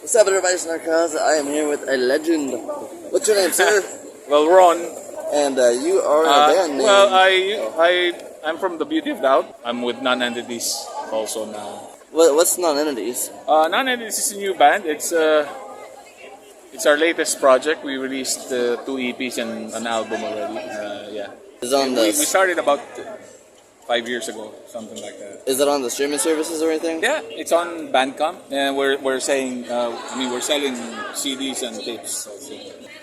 What's up, everybody? It's Anarka Akaza. I am here with a legend. What's your name, sir? Well, Ron. And you are in a band name. Well, I'm from the Beauty of Doubt. I'm with Non-Entities also now. What's non-entities? Non-Entities is a new band. It's our latest project. We released 2 EPs and an album already. Yeah. Is on we started about 5 years ago, something like that. Is it on the streaming services or anything? Yeah, it's on BandCamp, and we're saying, we're selling CDs and tapes also.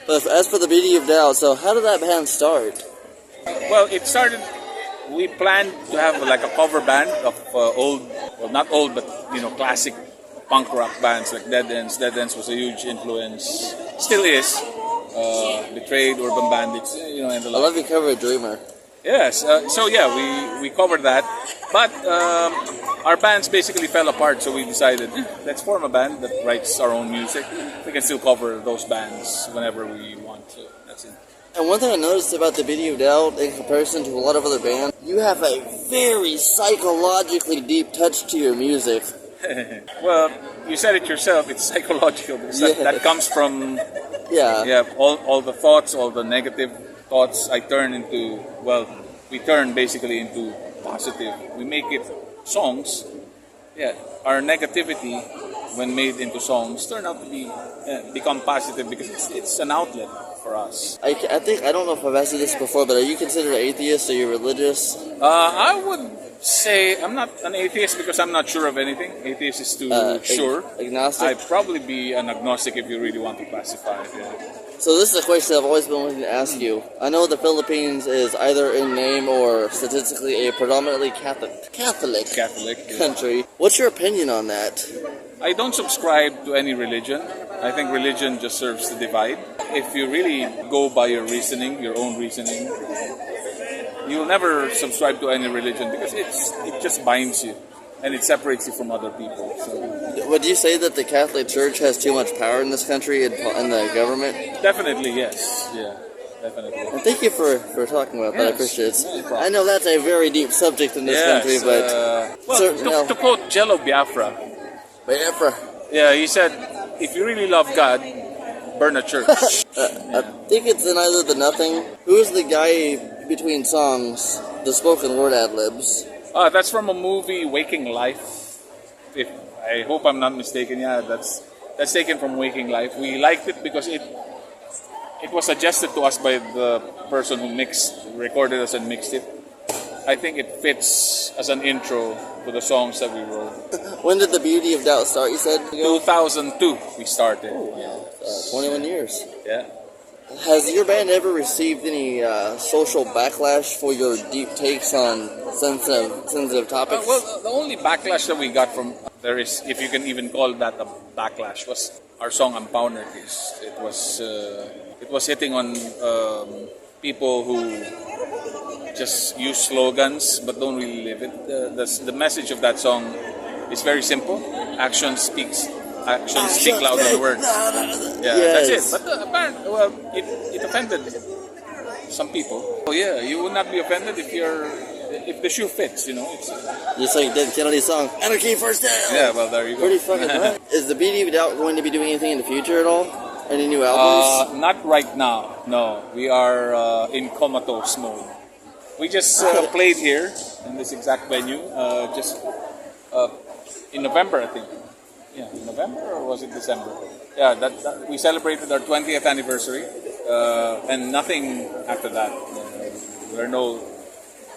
But as for the Beauty of Doubt, so how did that band start? Well, it started. We planned to have like a cover band of not old, but classic punk rock bands like Dead Ends. Dead Ends was a huge influence, still is. Betrayed, Urban Bandits, and the I love your cover of Dreamer. Yes, so yeah, we covered that, but our bands basically fell apart, so we decided, let's form a band that writes our own music. We can still cover those bands whenever we want to. That's it. And one thing I noticed about the Beauty of Doubt, in comparison to a lot of other bands, you have a very psychologically deep touch to your music. Well, you said it yourself, it's psychological, because that comes from all the thoughts, all the negative thoughts we turn basically into positive. We make it songs. Yeah, our negativity, when made into songs, turn out to become positive because it's an outlet for us. I don't know if I've asked you this before, but are you considered an atheist? Are you religious? I would say I'm not an atheist because I'm not sure of anything. Atheist is too sure. Agnostic? I'd probably be an agnostic if you really want to classify it. Yeah. So this is a question I've always been wanting to ask you. I know the Philippines is either in name or statistically a predominantly Catholic country. What's your opinion on that? I don't subscribe to any religion. I think religion just serves to divide. If you really go by your reasoning, your own reasoning, you'll never subscribe to any religion because it just binds you and it separates you from other people. So. Would you say that the Catholic Church has too much power in this country and the government? Definitely, yes. Yeah, definitely. And thank you for talking about that. I appreciate it. I know that's a very deep subject in this country, but... to quote Jello Biafra. Biafra? Yeah, he said, if you really love God, burn a church. I think it's in Either the Nothing. Who's the guy between songs, the spoken word ad-libs? That's from a movie, Waking Life. I hope I'm not mistaken. Yeah, that's taken from Waking Life. We liked it because it was suggested to us by the person who recorded us and mixed it. I think it fits as an intro to the songs that we wrote. When did the Beauty of Doubt start, you said? 2002 we started. Oh, yeah. 21 years. Yeah. Has your band ever received any social backlash for your deep takes on sensitive topics? Well, the only backlash that we got from there is, if you can even call that a backlash, was our song "Ampaw Nerkis." It was hitting on people who just use slogans but don't really live it. The message of that song is very simple. Actions speak louder than words. Yeah, yes. That's it. But it offended some people. Oh yeah, you would not be offended if the shoe fits. It's just like Dead Kennedy's song, "Anarchy First Down." Yeah, well there you go. Pretty fucking right. Is the Beauty of Doubt going to be doing anything in the future at all? Any new albums? Not right now. No, we are in comatose mode. We just played here in this exact venue in November, I think. Yeah, November or was it December? Yeah, that we celebrated our 20th anniversary, and nothing after that. There are no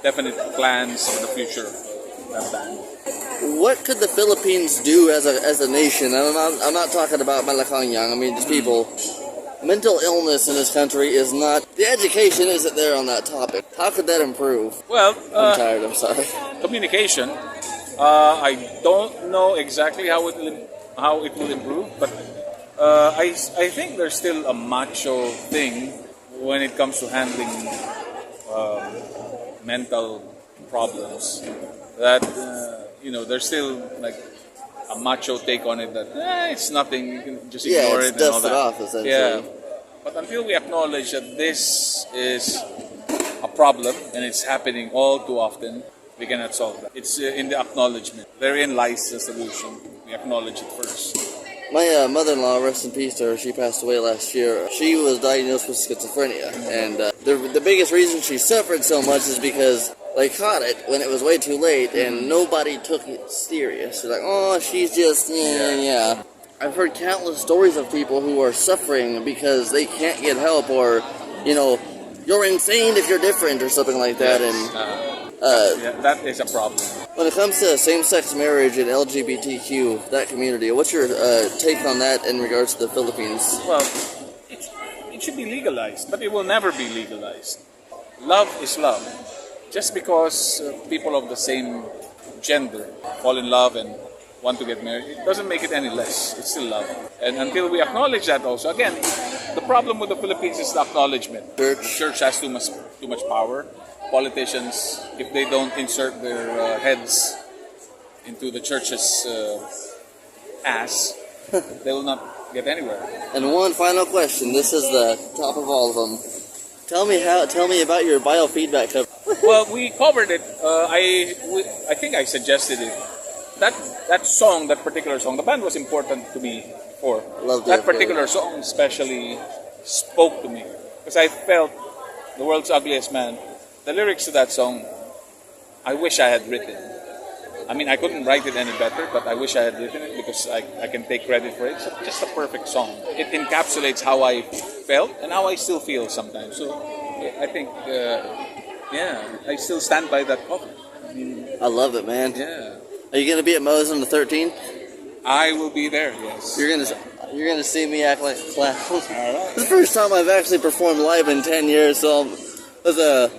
definite plans for the future of that band. What could the Philippines do as a nation? I'm not talking about Malacanang. I mean, just people. Mental illness in this country is not... The education isn't there on that topic. How could that improve? Well... I'm tired, I'm sorry. Communication. I don't know exactly how it will improve, but I think there's still a macho thing when it comes to handling mental problems. That, there's still like a macho take on it that it's nothing, you can just ignore it and all that. Off, essentially. Yeah, but until we acknowledge that this is a problem and it's happening all too often, we cannot solve that. It's in the acknowledgement. Therein lies the solution. We acknowledge it first. My mother-in-law, rest in peace to her, she passed away last year. She was diagnosed with schizophrenia, and the biggest reason she suffered so much is because they caught it when it was way too late, and nobody took it serious. They're like, oh, she's just, yeah. I've heard countless stories of people who are suffering because they can't get help, or, you're insane if you're different, or something like that, that is a problem. When it comes to same-sex marriage and LGBTQ, that community, what's your take on that in regards to the Philippines? Well, it should be legalized, but it will never be legalized. Love is love. Just because people of the same gender fall in love and want to get married, it doesn't make it any less. It's still love. And until we acknowledge that also, again, the problem with the Philippines is the acknowledgement. The church has too much power. Politicians, if they don't insert their heads into the church's ass, they will not get anywhere. And one final question. This is the top of all of them. Tell me about your biofeedback cover. Well, we covered it. I think I suggested it. That song, that particular song, the band was important to me for. That particular song especially spoke to me because I felt The World's Ugliest Man. The lyrics to that song, I wish I had written. I mean, I couldn't write it any better, but I wish I had written it because I can take credit for it. It's just a perfect song. It encapsulates how I felt and how I still feel sometimes. So I think, I still stand by that cover. I love it, man. Yeah. Are you going to be at Moe's on the 13th? I will be there, yes. You're gonna see me act like a clown. All right. This is the first time I've actually performed live in 10 years, so is there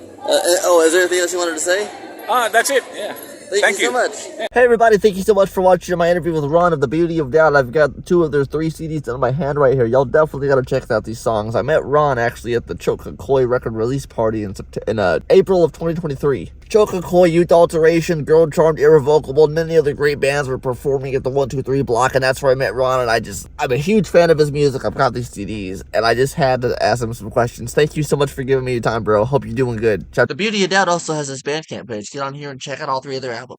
anything else you wanted to say? That's it. Yeah. Thank you so much. Hey everybody, thank you so much for watching my interview with Ron of The Beauty of Doubt. I've got 2 of their 3 CDs in my hand right here. Y'all definitely gotta check out these songs. I met Ron actually at the Choke Cocoi record release party in April of 2023. Choke Cocoi, Youth Alteration, Girl Charmed, Irrevocable, and many other great bands were performing at the 123 block, and that's where I met Ron, and I'm a huge fan of his music. I've got these CDs, and I just had to ask him some questions. Thank you so much for giving me your time, bro. Hope you're doing good. The Beauty of Doubt also has this BandCamp page. Get on here and check out all 3 of their albums.